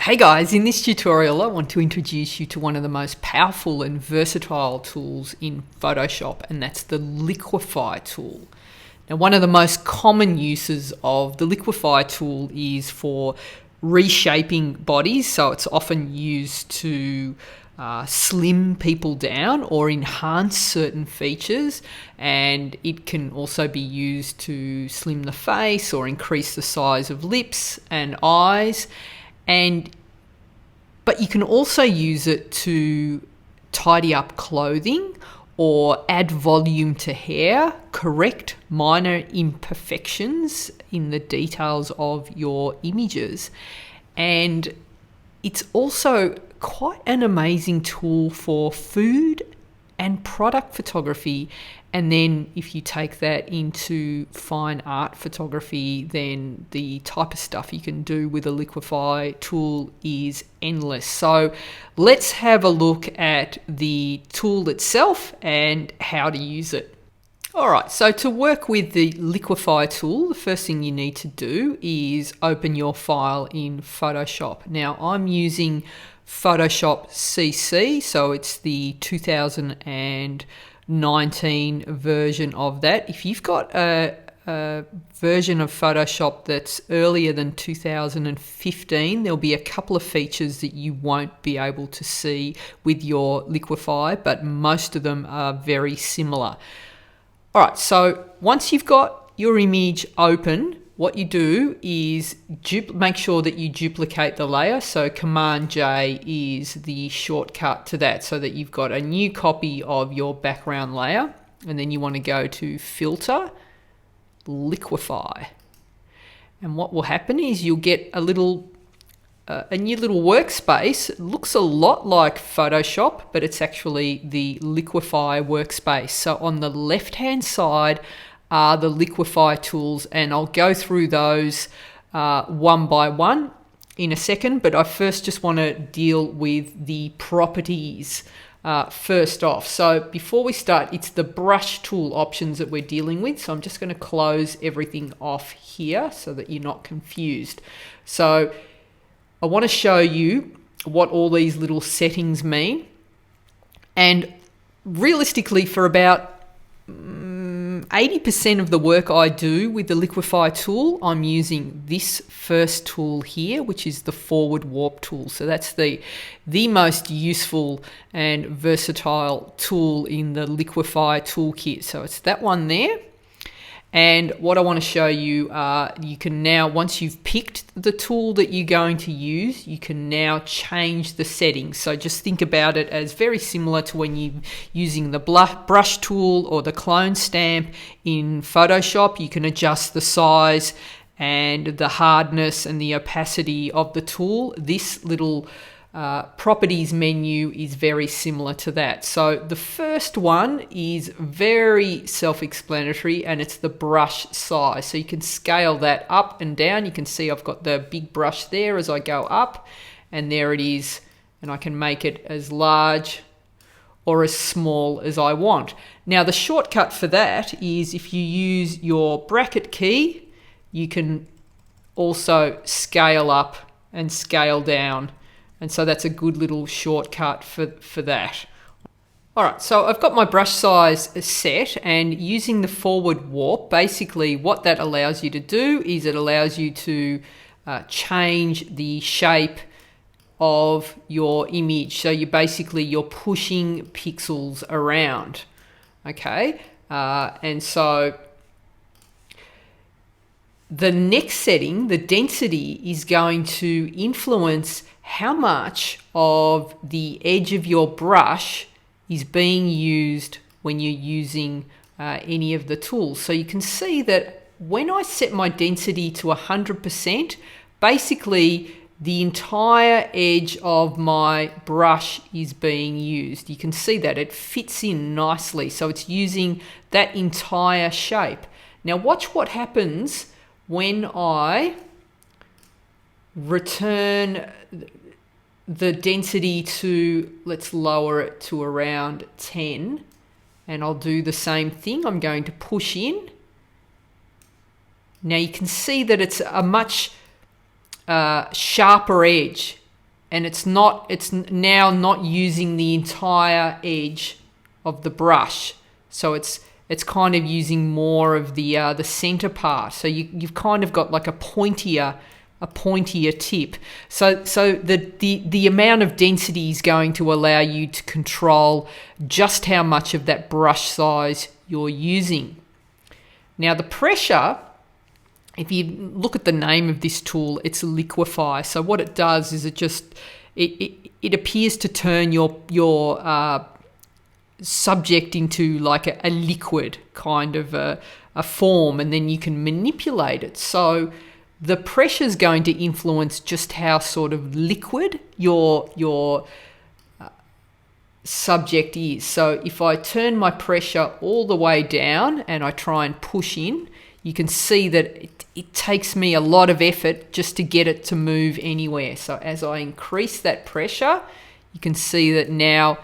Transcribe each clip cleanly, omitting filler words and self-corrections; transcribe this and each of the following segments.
Hey guys, in this tutorial I want to introduce you to one of the most powerful and versatile tools in Photoshop, and that's the Liquify tool. Now, one of the most common uses of the Liquify tool is for reshaping bodies, so it's often used to slim people down or enhance certain features, and it can also be used to slim the face or increase the size of lips and eyes. But you can also use it to tidy up clothing or add volume to hair, correct minor imperfections in the details of your images. And it's also quite an amazing tool for food and product photography. And then if you take that into fine art photography, then the type of stuff you can do with a Liquify tool is endless. So let's have a look at the tool itself and how to use it. All right, so to work with the Liquify tool, the first thing you need to do is open your file in Photoshop. Now I'm using Photoshop CC, so it's the 2019 version of that. If you've got a version of Photoshop that's earlier than 2015, there'll be a couple of features that you won't be able to see with your Liquify, but most of them are very similar. All right, so once you've got your image open, what you do is make sure that you duplicate the layer. So Command J is the shortcut to that, so that you've got a new copy of your background layer. And then you want to go to Filter, Liquify. And what will happen is you'll get a new little workspace. It looks a lot like Photoshop, but it's actually the Liquify workspace. So on the left-hand side are the Liquify tools, and I'll go through those one by one in a second, but I first just want to deal with the properties first off. So before we start, it's the brush tool options that we're dealing with. So I'm just going to close everything off here so that you're not confused. So I want to show you what all these little settings mean. And realistically, for about 80% of the work I do with the Liquify tool, I'm using this first tool here, which is the forward warp tool. So that's the most useful and versatile tool in the Liquify toolkit. So it's that one there. And what I want to show you, you can now, once you've picked the tool that you're going to use, you can now change the settings. So just think about it as very similar to when you're using the brush tool or the clone stamp in Photoshop. You can adjust the size and the hardness and the opacity of the tool. This little properties menu is very similar to that. So the first one is very self-explanatory, and it's the brush size. So you can scale that up and down. You can see I've got the big brush there as I go up, and there it is, and I can make it as large or as small as I want. Now the shortcut for that is if you use your bracket key, you can also scale up and scale down. And so that's a good little shortcut for that. All right, so I've got my brush size set, and using the forward warp, basically what that allows you to do is it allows you to change the shape of your image. So you're pushing pixels around, okay? And so the next setting, the density, is going to influence how much of the edge of your brush is being used when you're using any of the tools. So you can see that when I set my density to 100%, basically the entire edge of my brush is being used. You can see that it fits in nicely. So it's using that entire shape. Now watch what happens when I return the density to, let's lower it to around 10, and I'll do the same thing. I'm going to push in. Now you can see that it's a much sharper edge and it's now not using the entire edge of the brush. So it's kind of using more of the center part. So you've kind of got like a pointier tip. So the amount of density is going to allow you to control just how much of that brush size you're using. Now the pressure, if you look at the name of this tool, it's Liquify. So what it does is it appears to turn your subject into like a liquid kind of a form, and then you can manipulate it. So the pressure is going to influence just how sort of liquid your subject is. So if I turn my pressure all the way down and I try and push in, you can see that it takes me a lot of effort just to get it to move anywhere. So as I increase that pressure, you can see that now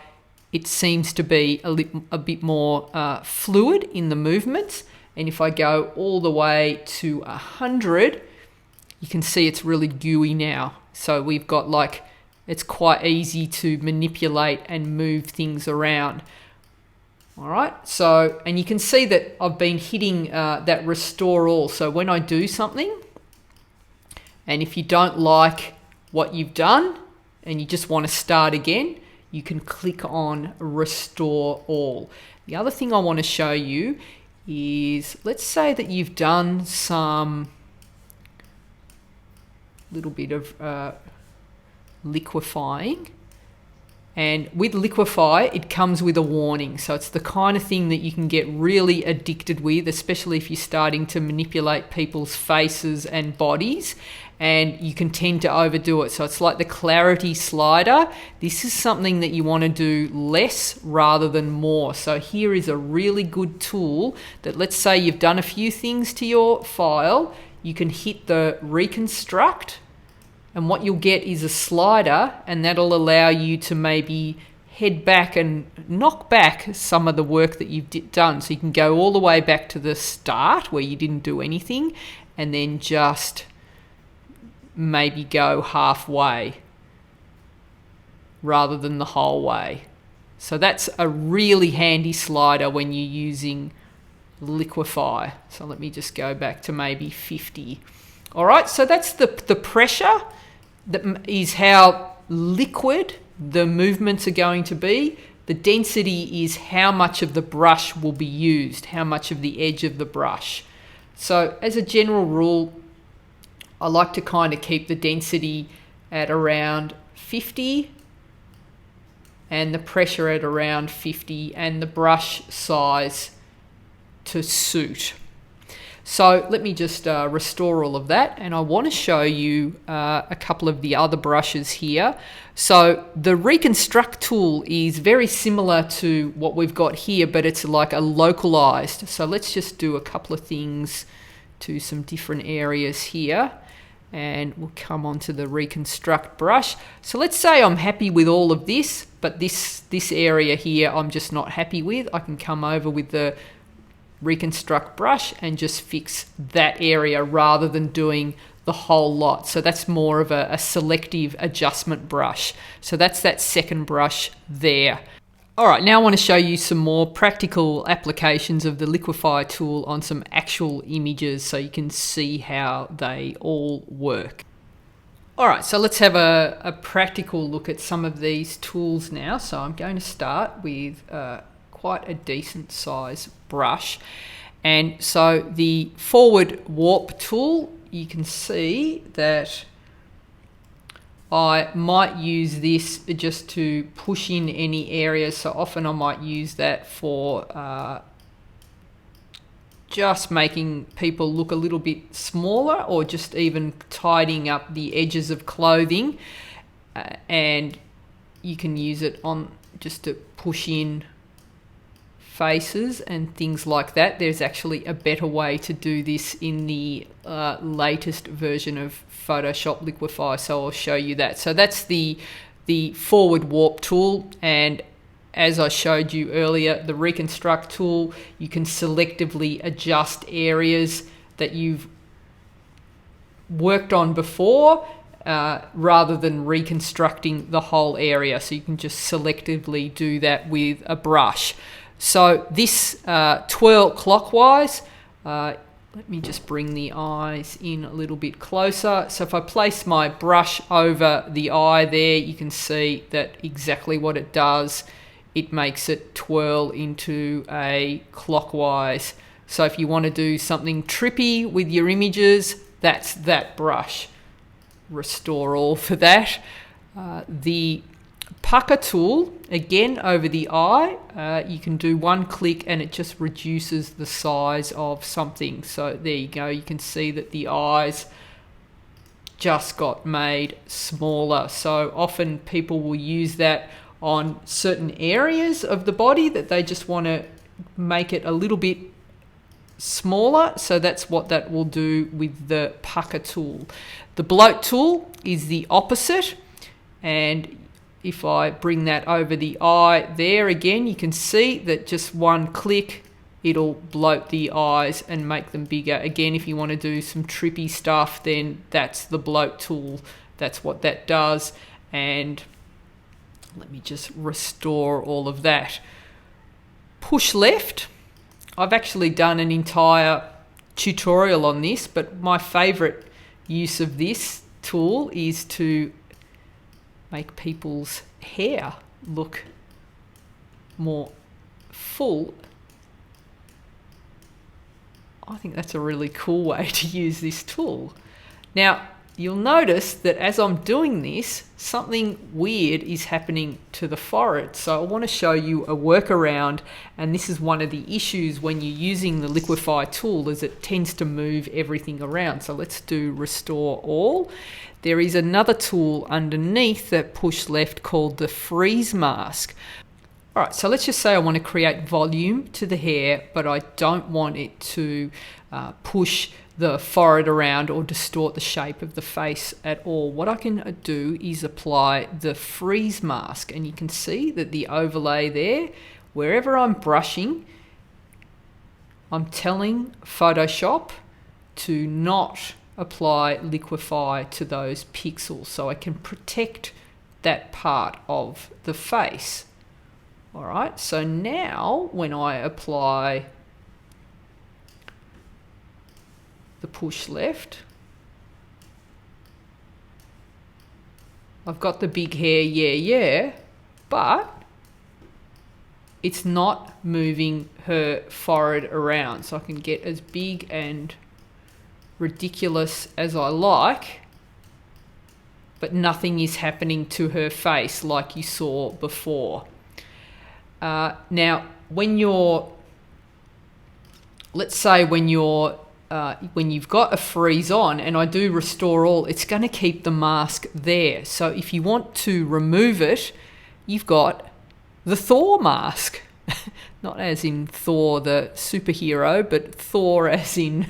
it seems to be a bit more fluid in the movements. And if I go all the way to 100, you can see it's really gooey now. So we've got like, it's quite easy to manipulate and move things around. All right, so, and you can see that I've been hitting that restore all. So when I do something, and if you don't like what you've done and you just want to start again, you can click on restore all. The other thing I want to show you is, let's say that you've done some little bit of liquefying. And with Liquify, it comes with a warning. So it's the kind of thing that you can get really addicted with, especially if you're starting to manipulate people's faces and bodies, and you can tend to overdo it. So it's like the clarity slider. This is something that you want to do less rather than more. So here is a really good tool that, let's say you've done a few things to your file, you can hit the reconstruct, and what you'll get is a slider, and that'll allow you to maybe head back and knock back some of the work that you've done. So you can go all the way back to the start where you didn't do anything, and then just maybe go halfway rather than the whole way. So that's a really handy slider when you're using Liquify. So let me just go back to maybe 50. All right, so that's the pressure. That is how liquid the movements are going to be. The density is how much of the brush will be used, how much of the edge of the brush. So as a general rule, I like to kind of keep the density at around 50 and the pressure at around 50 and the brush size to suit. So let me just restore all of that, and I want to show you a couple of the other brushes here. So the reconstruct tool is very similar to what we've got here, but it's like a localized. So let's just do a couple of things to some different areas here, and we'll come on to the reconstruct brush. So let's say I'm happy with all of this, but this area here I'm just not happy with. I can come over with the reconstruct brush and just fix that area rather than doing the whole lot. So that's more of a selective adjustment brush. So that's that second brush there. All right, now I want to show you some more practical applications of the Liquify tool on some actual images so you can see how they all work. All right, so let's have a practical look at some of these tools now. So I'm going to start with quite a decent size brush, and so the forward warp tool, you can see that I might use this just to push in any areas. So often I might use that for just making people look a little bit smaller, or just even tidying up the edges of clothing, and you can use it on just to push in faces and things like that. There's actually a better way to do this in the latest version of Photoshop Liquify, so I'll show you that. So that's the forward warp tool, and as I showed you earlier, the reconstruct tool, you can selectively adjust areas that you've worked on before rather than reconstructing the whole area. So you can just selectively do that with a brush. So this twirl clockwise, let me just bring the eyes in a little bit closer. So if I place my brush over the eye there, you can see that exactly what it does. It makes it twirl into a clockwise. So if you want to do something trippy with your images, that's that brush. Restore all for that. The pucker tool, again over the eye, you can do one click and it just reduces the size of something. So there you go, you can see that the eyes just got made smaller. So often people will use that on certain areas of the body that they just want to make it a little bit smaller. So that's what that will do with the pucker tool. The bloat tool is the opposite, and if I bring that over the eye there again, you can see that just one click it'll bloat the eyes and make them bigger. Again, if you want to do some trippy stuff, then that's the bloat tool. That's what that does. And let me just restore all of that. Push left. I've actually done an entire tutorial on this, but my favorite use of this tool is to make people's hair look more full. I think that's a really cool way to use this tool. Now, you'll notice that as I'm doing this, something weird is happening to the forehead. So I want to show you a workaround, and this is one of the issues when you're using the Liquify tool, is it tends to move everything around. So let's do restore all. There is another tool underneath that push left called the freeze mask. All right, so let's just say I want to create volume to the hair, but I don't want it to push the forehead around or distort the shape of the face at all. What I can do is apply the freeze mask, and you can see that the overlay there, wherever I'm brushing, I'm telling Photoshop to not apply Liquify to those pixels, so I can protect that part of the face. All right, so now when I apply the push left, I've got the big hair, but it's not moving her forehead around. So I can get as big and ridiculous as I like, but nothing is happening to her face like you saw before. Now, when you're, let's say when you've got a freeze on and I do restore all, it's going to keep the mask there. So if you want to remove it, you've got the Thor mask. Not as in Thor the superhero, but Thor as in...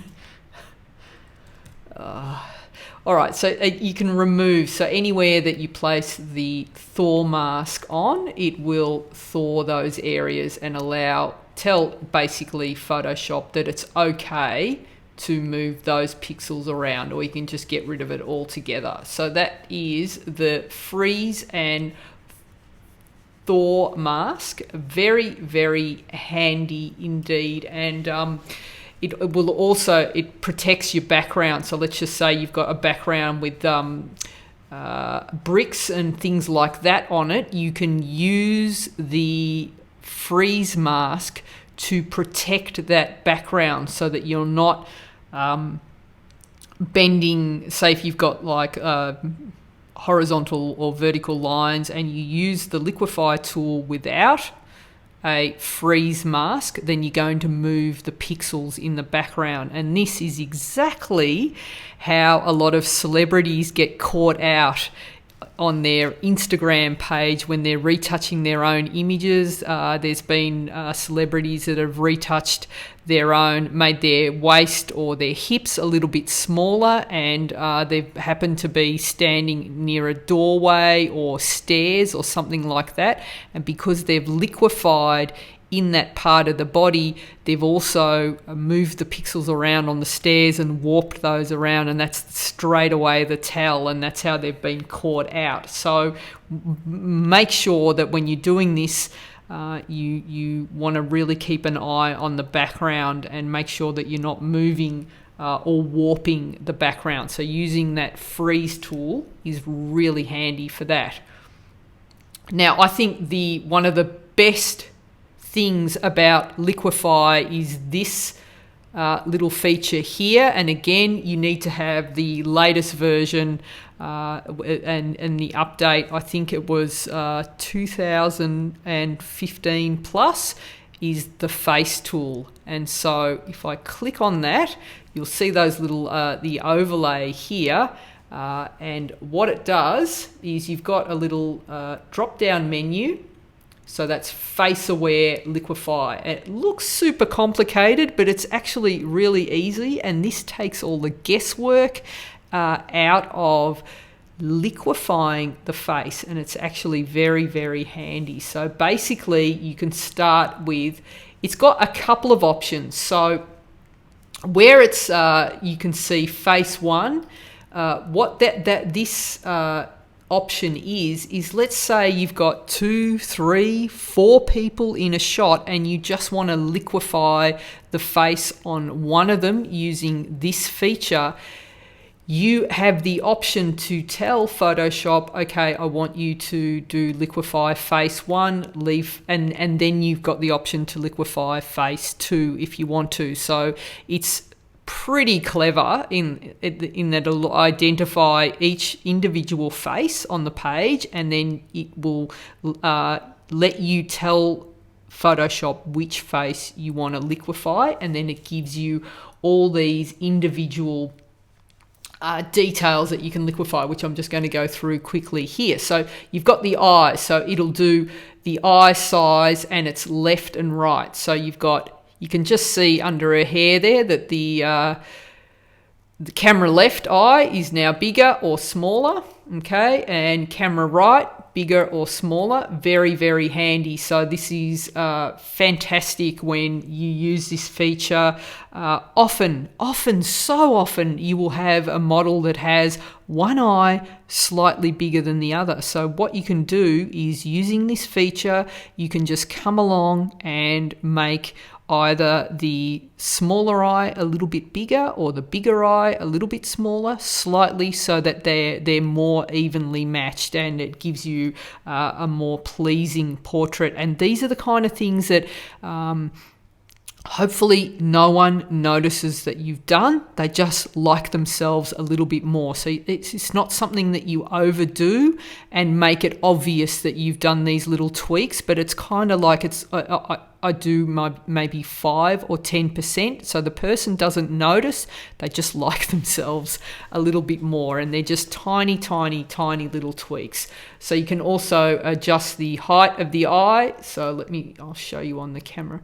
all right, so you can remove, so anywhere that you place the Thor mask on, it will thaw those areas and tell basically Photoshop that it's okay to move those pixels around, or you can just get rid of it altogether. So that is the freeze and thaw mask. Very, very handy indeed. And it will also, it protects your background. So let's just say you've got a background with bricks and things like that on it. You can use the freeze mask to protect that background so that you're not bending. Say if you've got like horizontal or vertical lines and you use the Liquify tool without a freeze mask, then you're going to move the pixels in the background. And this is exactly how a lot of celebrities get caught out on their Instagram page when they're retouching their own images. There's been celebrities that have retouched their own, made their waist or their hips a little bit smaller, and they've happened to be standing near a doorway or stairs or something like that. And because they've liquefied in that part of the body, they've also moved the pixels around on the stairs and warped those around, and that's straight away the tell, and that's how they've been caught out. So make sure that when you're doing this, you want to really keep an eye on the background and make sure that you're not moving or warping the background. So using that freeze tool is really handy for that. Now, I think one of the best things about Liquify is this little feature here, and again, you need to have the latest version and the update. I think it was 2015 plus is the face tool, and so if I click on that, you'll see those little the overlay here. And what it does is you've got a little drop down menu. So that's face aware Liquify. It looks super complicated, but it's actually really easy. And this takes all the guesswork out of liquefying the face. And it's actually very, very handy. So basically you can start with, it's got a couple of options. So where it's, you can see face one, what this option is let's say you've got 2, 3, 4 people in a shot and you just want to liquefy the face on one of them using this feature. You have the option to tell Photoshop, okay, I want you to do liquefy face 1, leave, and then you've got the option to liquefy face 2 if you want to. So it's pretty clever in that it'll identify each individual face on the page, and then it will let you tell Photoshop which face you want to liquefy, and then it gives you all these individual details that you can liquefy, which I'm just going to go through quickly here. So you've got the eye, so it'll do the eye size and its left and right. So you can just see under her hair there that the camera left eye is now bigger or smaller, okay, and camera right bigger or smaller. Very, very handy. So this is fantastic when you use this feature. So often you will have a model that has one eye slightly bigger than the other. So what you can do is, using this feature, you can just come along and make either the smaller eye a little bit bigger or the bigger eye a little bit smaller, slightly, so that they're more evenly matched, and it gives you a more pleasing portrait. And these are the kind of things that hopefully no one notices that you've done. They just like themselves a little bit more. So it's not something that you overdo and make it obvious that you've done these little tweaks, but it's kind of like I do maybe 5 or 10%. So the person doesn't notice. They just like themselves a little bit more, and they're just tiny, tiny, tiny little tweaks. So you can also adjust the height of the eye. So I'll show you on the camera.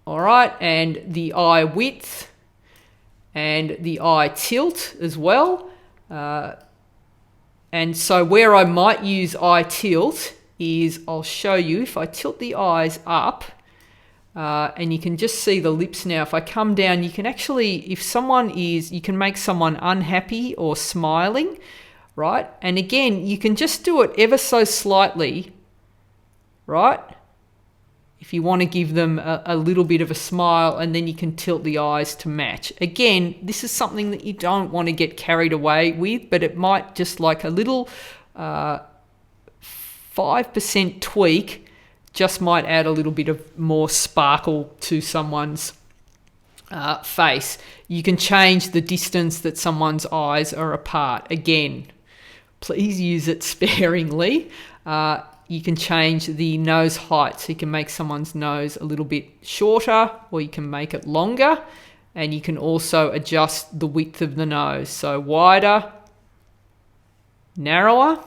All right, and the eye width and the eye tilt as well. And so where I might use eye tilt is, I'll show you, if I tilt the eyes up, and you can just see the lips now. If I come down, you can actually, you can make someone unhappy or smiling, right? And again, you can just do it ever so slightly, right? If you want to give them a little bit of a smile, and then you can tilt the eyes to match. Again, this is something that you don't want to get carried away with, but it might just, like a little 5% tweak, just might add a little bit of more sparkle to someone's face. You can change the distance that someone's eyes are apart. Again, please use it sparingly. You can change the nose height, so you can make someone's nose a little bit shorter, or you can make it longer, and you can also adjust the width of the nose, so wider, narrower.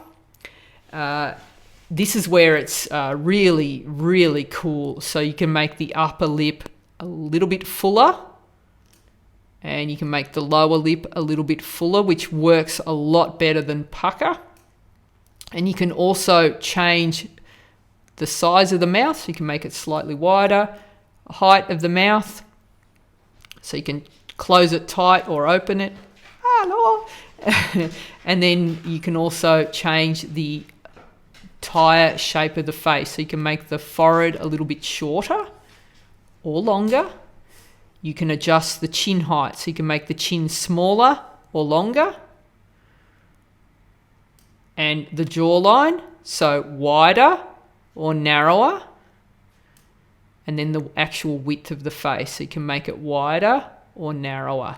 This is where it's really, really cool. So you can make the upper lip a little bit fuller, and you can make the lower lip a little bit fuller, which works a lot better than pucker. And you can also change the size of the mouth, so you can make it slightly wider, height of the mouth, so you can close it tight or open it. Hello. And then you can also change the entire shape of the face, so you can make the forehead a little bit shorter or longer. You can adjust the chin height, so you can make the chin smaller or longer, and the jawline, so wider or narrower, and then the actual width of the face, so you can make it wider or narrower.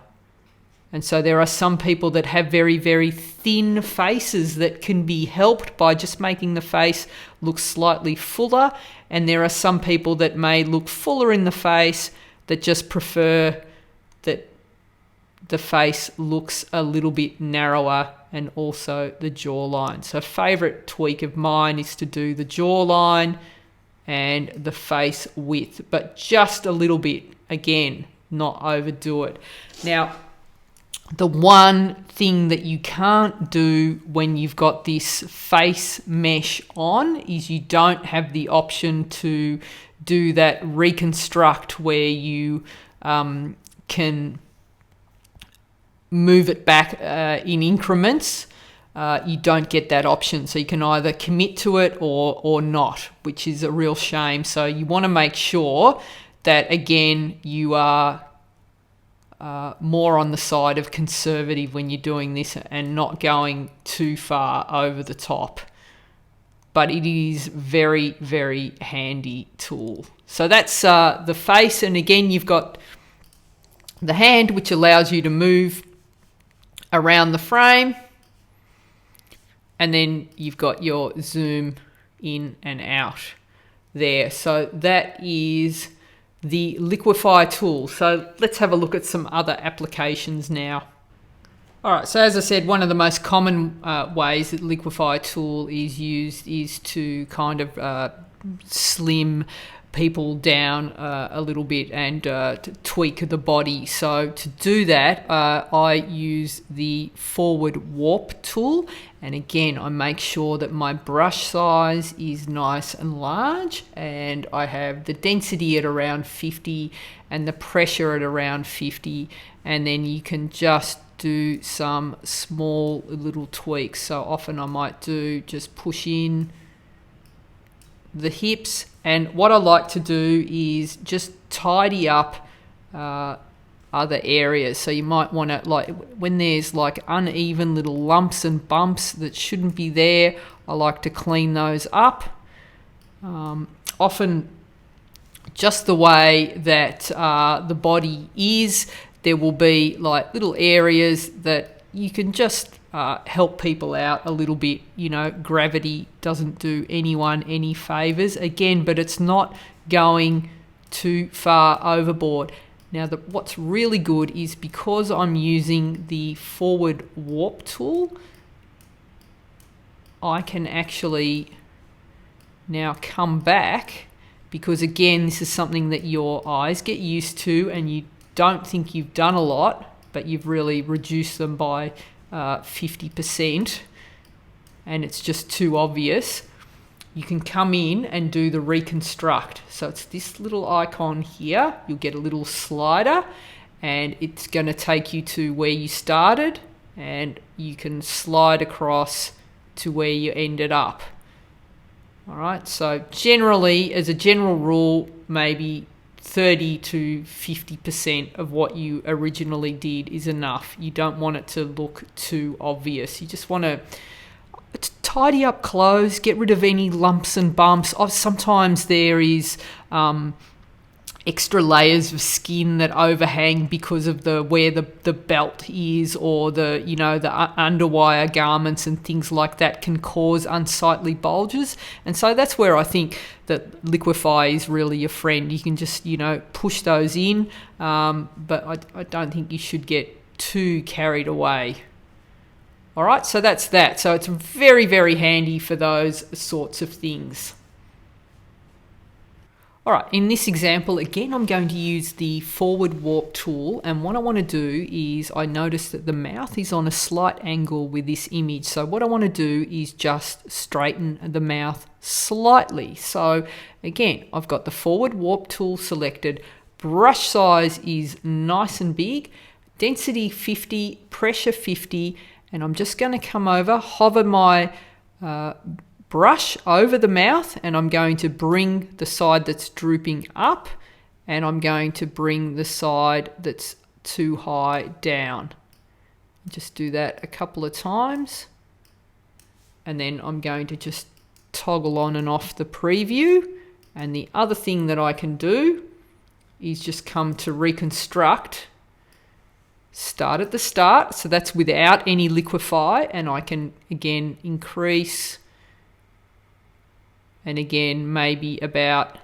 And so there are some people that have very, very thin faces that can be helped by just making the face look slightly fuller, and there are some people that may look fuller in the face that just prefer that the face looks a little bit narrower, and also the jawline. So a favourite tweak of mine is to do the jawline and the face width, but just a little bit, again, not overdo it. Now, the one thing that you can't do when you've got this face mesh on is you don't have the option to do that reconstruct where you can move it back in increments. You don't get that option, so you can either commit to it or not, which is a real shame. So you want to make sure that, again, you are more on the side of conservative when you're doing this and not going too far over the top. But it is very, very handy tool. So that's the face, and again, you've got the hand, which allows you to move around the frame, and then you've got your zoom in and out there. So that is the Liquify tool. So let's have a look at some other applications now. All right, so as I said, one of the most common ways that Liquify tool is used is to kind of slim people down a little bit and to tweak the body. So to do that, I use the forward warp tool, and again, I make sure that my brush size is nice and large, and I have the density at around 50 and the pressure at around 50, and then you can just do some small little tweaks. So often I might do just push in the hips, and what I like to do is just tidy up other areas. So you might want to, like when there's like uneven little lumps and bumps that shouldn't be there, I like to clean those up. Often just the way that the body is, there will be like little areas that you can just help people out a little bit. You know, gravity doesn't do anyone any favors, again, but it's not going too far overboard. Now, what's really good is because I'm using the forward warp tool, I can actually now come back, because again, this is something that your eyes get used to and you don't think you've done a lot, but you've really reduced them by 50%, and it's just too obvious. You can come in and do the reconstruct. So it's this little icon here. You'll get a little slider, and it's going to take you to where you started, and you can slide across to where you ended up. All right, so generally, as a general rule, maybe 30 to 50% of what you originally did is enough. You don't want it to look too obvious. You just want to tidy up clothes, get rid of any lumps and bumps. Sometimes there is extra layers of skin that overhang because of where the belt is, or the underwire garments and things like that can cause unsightly bulges. And so that's where I think that Liquify is really your friend. You can just push those in, but I don't think you should get too carried away. All right, so that's that. So it's very, very handy for those sorts of things. All right, in this example, again, I'm going to use the forward warp tool. And what I want to do is I notice that the mouth is on a slight angle with this image. So what I want to do is just straighten the mouth slightly. So again, I've got the forward warp tool selected. Brush size is nice and big. Density 50, pressure 50. And I'm just going to come over, hover my brush over the mouth, and I'm going to bring the side that's drooping up, and I'm going to bring the side that's too high down. Just do that a couple of times, and then I'm going to just toggle on and off the preview. And the other thing that I can do is just come to reconstruct, start at the start, so that's without any liquify, and I can again increase. And again, maybe about,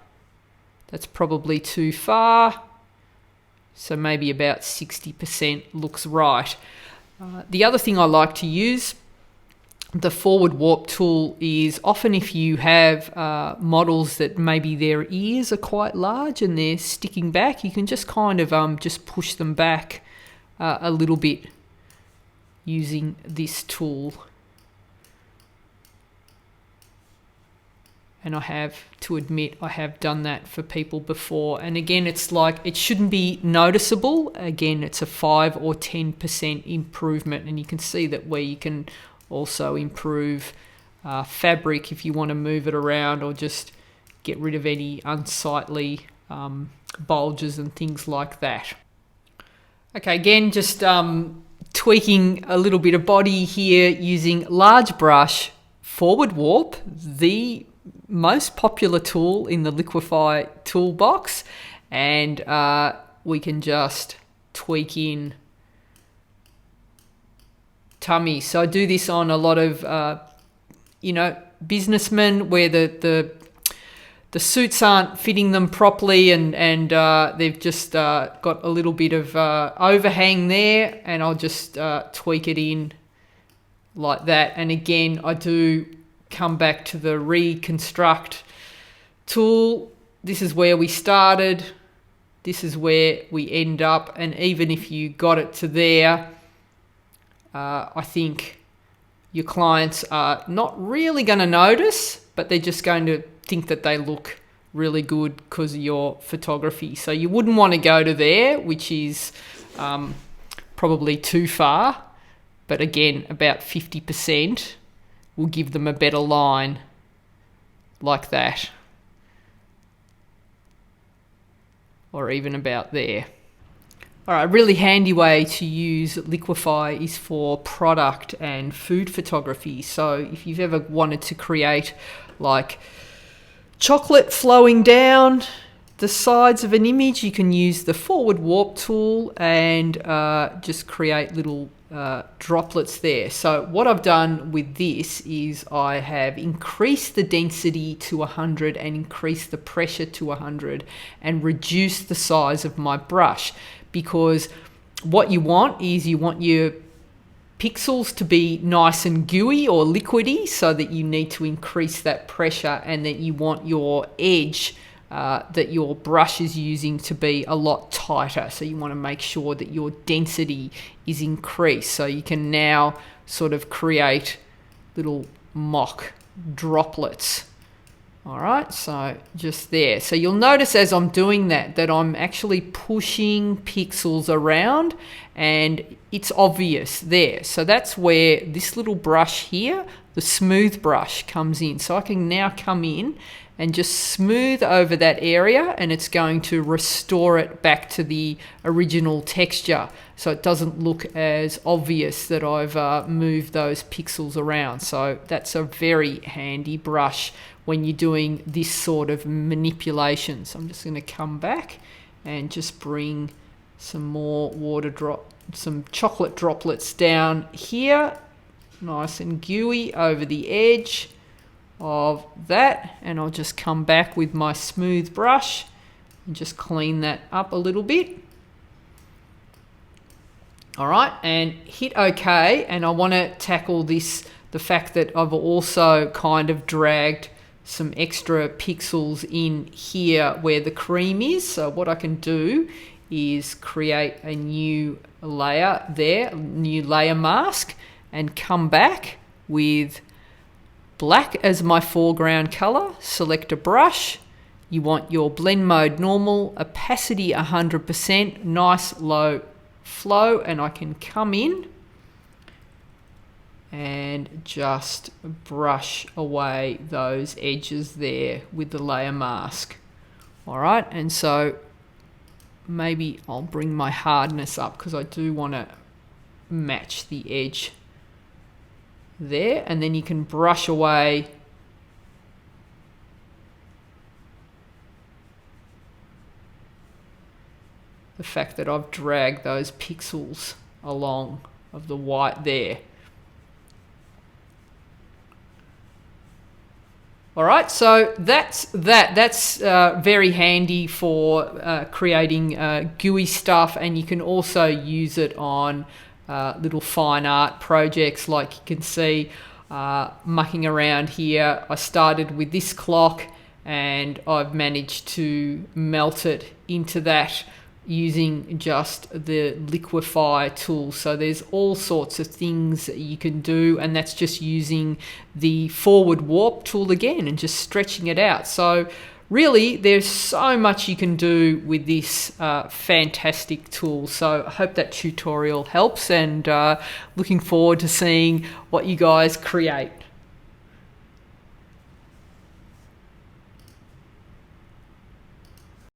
that's probably too far. So maybe about 60% looks right. The other thing I like to use, the forward warp tool, is often if you have models that maybe their ears are quite large and they're sticking back, you can just kind of just push them back a little bit using this tool. And I have to admit, I have done that for people before. And again, it's like, it shouldn't be noticeable. Again, it's a 5 or 10% improvement. And you can see that where you can also improve fabric if you want to move it around or just get rid of any unsightly bulges and things like that. Okay, again, just tweaking a little bit of body here using large brush, forward warp, the most popular tool in the Liquify toolbox, and we can just tweak in tummy. So I do this on a lot of businessmen where the suits aren't fitting them properly, and they've just got a little bit of overhang there, and I'll just tweak it in like that. And again, I do come back to the reconstruct tool. This is where we started, this is where we end up, and even if you got it to there, I think your clients are not really going to notice, but they're just going to think that they look really good because of your photography. So you wouldn't want to go to there, which is probably too far, but again, about 50% will give them a better line like that, or even about there. All right, a really handy way to use Liquify is for product and food photography. So if you've ever wanted to create like chocolate flowing down the sides of an image, you can use the forward warp tool and just create little droplets there. So what I've done with this is I have increased the density to 100 and increased the pressure to 100 and reduced the size of my brush, because what you want is you want your pixels to be nice and gooey or liquidy, so that you need to increase that pressure, and that you want your edge that your brush is using to be a lot tighter. So you want to make sure that your density is increased. So you can now sort of create little mock droplets. All right, so just there. So you'll notice as I'm doing that, that I'm actually pushing pixels around, and it's obvious there. So that's where this little brush here, the smooth brush, comes in. So I can now come in and just smooth over that area, and it's going to restore it back to the original texture, so it doesn't look as obvious that I've moved those pixels around. So that's a very handy brush when you're doing this sort of manipulation. So I'm just going to come back and just bring some more some chocolate droplets down here, nice and gooey over the edge of that, and I'll just come back with my smooth brush and just clean that up a little bit. All right, and hit OK, and I want to tackle this, the fact that I've also kind of dragged some extra pixels in here where the cream is. So what I can do is create a new layer there, new layer mask, and come back with black as my foreground color. Select a brush. You want your blend mode normal, opacity 100%, nice low flow, and I can come in and just brush away those edges there with the layer mask. All right, and so maybe I'll bring my hardness up because I do want to match the edge there, and then you can brush away the fact that I've dragged those pixels along of the white there. All right, so that's very handy for creating gooey stuff, and you can also use it on little fine art projects. Like you can see mucking around here, I started with this clock and I've managed to melt it into that using just the Liquify tool. So there's all sorts of things that you can do, and that's just using the forward warp tool again and just stretching it out. So really there's so much you can do with this fantastic tool. So I hope that tutorial helps, and looking forward to seeing what you guys create.